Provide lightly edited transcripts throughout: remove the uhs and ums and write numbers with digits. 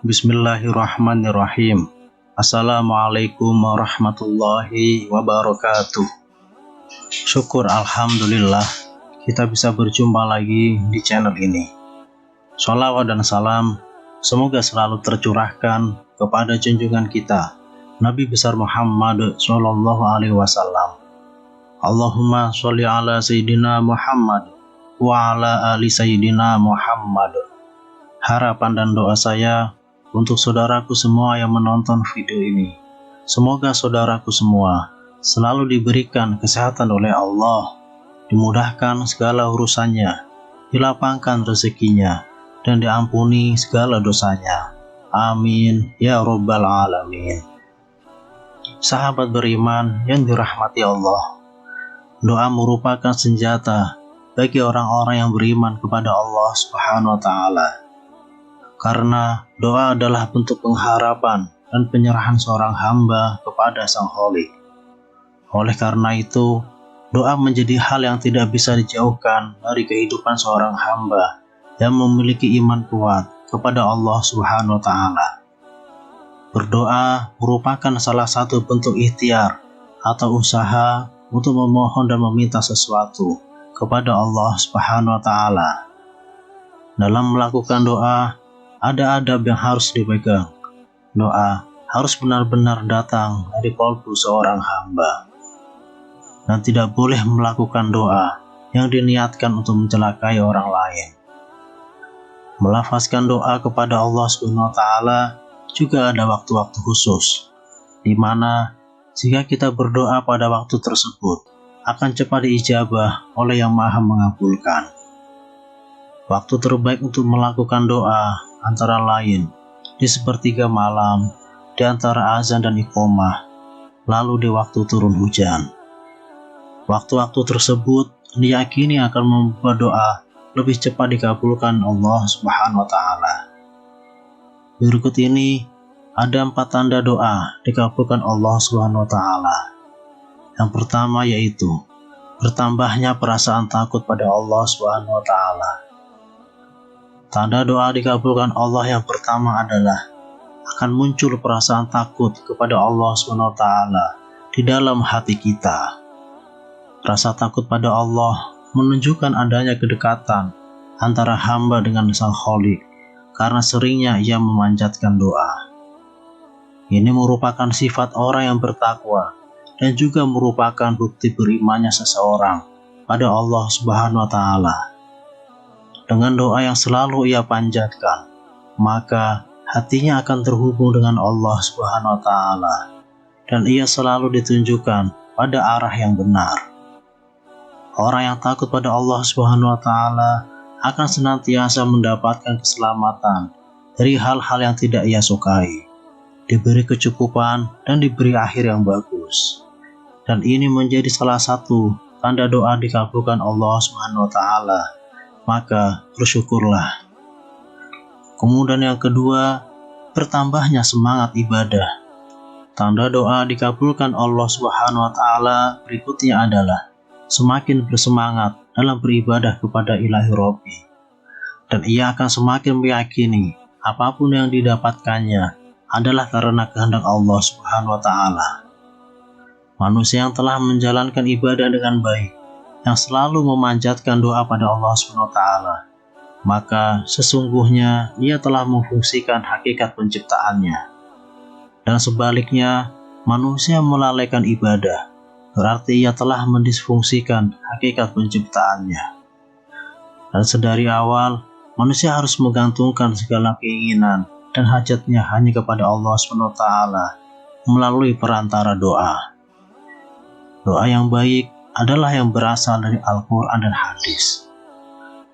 Bismillahirrahmanirrahim. Assalamualaikum warahmatullahi wabarakatuh. Syukur alhamdulillah kita bisa berjumpa lagi di channel ini. Sholawat dan salam semoga selalu tercurahkan kepada junjungan kita Nabi besar Muhammad Sallallahu Alaihi Wasallam. Allahumma sholli ala Sayyidina Muhammad wa ala ali Sayyidina Muhammad. Harapan dan doa saya untuk saudaraku semua yang menonton video ini, semoga saudaraku semua selalu diberikan kesehatan oleh Allah, dimudahkan segala urusannya, dilapangkan rezekinya, dan diampuni segala dosanya. Amin ya Rabbal Alamin. Sahabat beriman yang dirahmati Allah, doa merupakan senjata bagi orang-orang yang beriman kepada Allah Subhanahu wa Ta'ala. Karena doa adalah bentuk pengharapan dan penyerahan seorang hamba kepada Sang Khalik. Oleh karena itu, doa menjadi hal yang tidak bisa dijauhkan dari kehidupan seorang hamba yang memiliki iman kuat kepada Allah Subhanahu wa Ta'ala. Berdoa merupakan salah satu bentuk ikhtiar atau usaha untuk memohon dan meminta sesuatu kepada Allah Subhanahu wa Ta'ala. Dalam melakukan doa, ada adab yang harus dipegang. Doa harus benar-benar datang dari kalbu seorang hamba, dan tidak boleh melakukan doa yang diniatkan untuk mencelakai orang lain. Melafazkan doa kepada Allah Subhanahu wa Ta'ala juga ada waktu-waktu khusus, di mana jika kita berdoa pada waktu tersebut akan cepat diijabah oleh Yang Maha Mengabulkan. Waktu terbaik untuk melakukan doa antara lain di sepertiga malam, di antara azan dan iqomah, lalu di waktu turun hujan. Waktu-waktu tersebut diyakini akan membuat doa lebih cepat dikabulkan Allah Subhanahu wa Ta'ala. Berikut ini ada 4 tanda doa dikabulkan Allah Subhanahu wa Ta'ala. Yang pertama yaitu bertambahnya perasaan takut pada Allah Subhanahu wa Ta'ala. Tanda doa dikabulkan Allah yang pertama adalah akan muncul perasaan takut kepada Allah SWT di dalam hati kita. Rasa takut pada Allah menunjukkan adanya kedekatan antara hamba dengan Sang Khalik karena seringnya ia memanjatkan doa. Ini merupakan sifat orang yang bertakwa dan juga merupakan bukti berimannya seseorang pada Allah Subhanahu wa Ta'ala. Dengan doa yang selalu ia panjatkan, maka hatinya akan terhubung dengan Allah Subhanahu wa Ta'ala, dan ia selalu ditunjukkan pada arah yang benar. Orang yang takut pada Allah Subhanahu wa Ta'ala akan senantiasa mendapatkan keselamatan dari hal-hal yang tidak ia sukai, diberi kecukupan dan diberi akhir yang bagus. Dan ini menjadi salah satu tanda doa dikabulkan Allah Subhanahu wa Ta'ala. Maka bersyukurlah. Kemudian yang kedua, bertambahnya semangat ibadah. Tanda doa dikabulkan Allah Subhanahu wa Ta'ala berikutnya adalah semakin bersemangat dalam beribadah kepada Ilahi Robbi, dan ia akan semakin meyakini apapun yang didapatkannya adalah karena kehendak Allah Subhanahu wa Ta'ala. Manusia yang telah menjalankan ibadah dengan baik, yang selalu memanjatkan doa pada Allah SWT, maka sesungguhnya ia telah memfungsikan hakikat penciptaannya. Dan sebaliknya, manusia melalaikan ibadah, berarti ia telah mendisfungsikan hakikat penciptaannya. Dan sedari awal, manusia harus menggantungkan segala keinginan dan hajatnya hanya kepada Allah SWT melalui perantara doa. Doa yang baik adalah yang berasal dari Al-Quran dan hadis.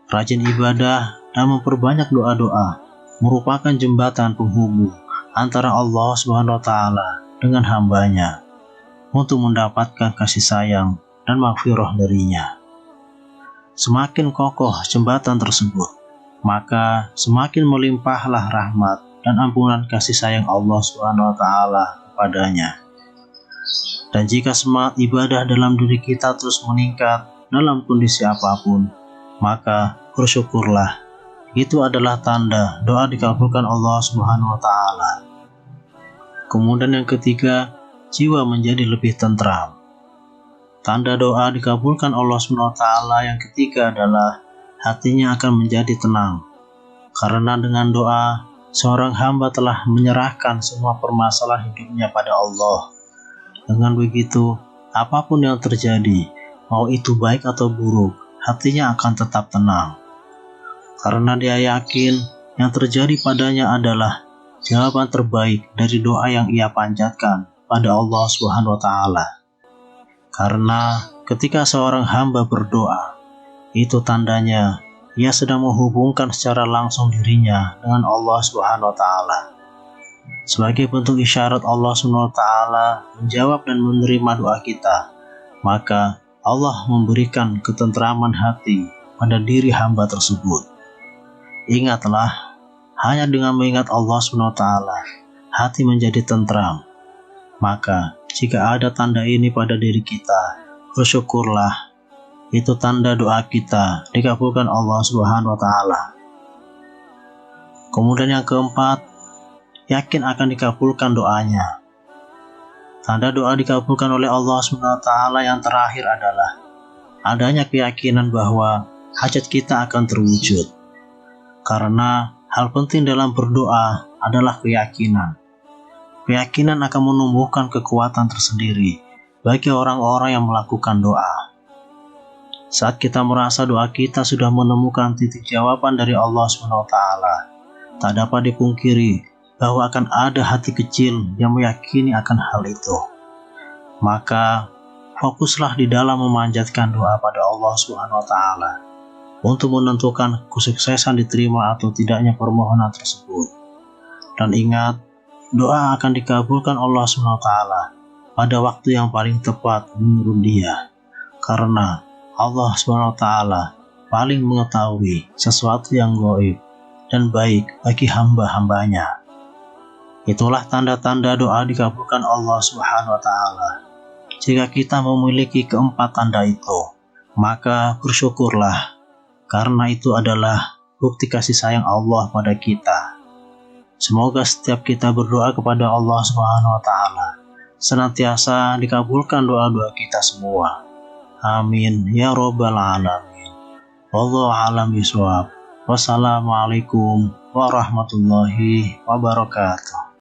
Rajin ibadah dan memperbanyak doa-doa merupakan jembatan penghubung antara Allah SWT dengan hambanya untuk mendapatkan kasih sayang dan maghfirah darinya. semakin kokoh jembatan tersebut, maka semakin melimpahlah rahmat dan ampunan kasih sayang Allah SWT kepadanya. Dan jika semangat ibadah dalam diri kita terus meningkat dalam kondisi apapun, maka bersyukurlah. Itu adalah tanda doa dikabulkan Allah SWT. Kemudian yang ketiga, jiwa menjadi lebih tentram. Tanda doa dikabulkan Allah SWT yang ketiga adalah hatinya akan menjadi tenang. Karena dengan doa, seorang hamba telah menyerahkan semua permasalahan hidupnya pada Allah. Dengan begitu, apapun yang terjadi, mau itu baik atau buruk, hatinya akan tetap tenang. Karena dia yakin yang terjadi padanya adalah jawaban terbaik dari doa yang ia panjatkan pada Allah SWT. Karena ketika seorang hamba berdoa, itu tandanya ia sedang menghubungkan secara langsung dirinya dengan Allah SWT. Sebagai bentuk isyarat Allah SWT menjawab dan menerima doa kita, maka Allah memberikan ketentraman hati pada diri hamba tersebut. Ingatlah, hanya dengan mengingat Allah SWT, hati menjadi tentram. Maka, jika ada tanda ini pada diri kita, bersyukurlah. Itu tanda doa kita dikabulkan Allah SWT. Kemudian yang keempat, yakin akan dikabulkan doanya. Tanda doa dikabulkan oleh Allah SWT yang terakhir adalah adanya keyakinan bahwa hajat kita akan terwujud. Karena hal penting dalam berdoa adalah keyakinan. Keyakinan akan menumbuhkan kekuatan tersendiri bagi orang-orang yang melakukan doa. Saat kita merasa doa kita sudah menemukan titik jawaban dari Allah SWT, tak dapat dipungkiri bahwa akan ada hati kecil yang meyakini akan hal itu. Maka fokuslah di dalam memanjatkan doa pada Allah SWT untuk menentukan kesuksesan diterima atau tidaknya permohonan tersebut. Dan ingat, doa akan dikabulkan Allah SWT pada waktu yang paling tepat menurut Dia, karena Allah SWT paling mengetahui sesuatu yang gaib dan baik bagi hamba-hambanya. Itulah tanda-tanda doa dikabulkan Allah SWT. Jika kita memiliki keempat tanda itu, maka bersyukurlah, karena itu adalah bukti kasih sayang Allah pada kita. Semoga setiap kita berdoa kepada Allah SWT senantiasa dikabulkan doa-doa kita semua. Amin ya Rabbal Alamin. Wallahu a'lam bishawab. Wassalamualaikum warahmatullahi wabarakatuh.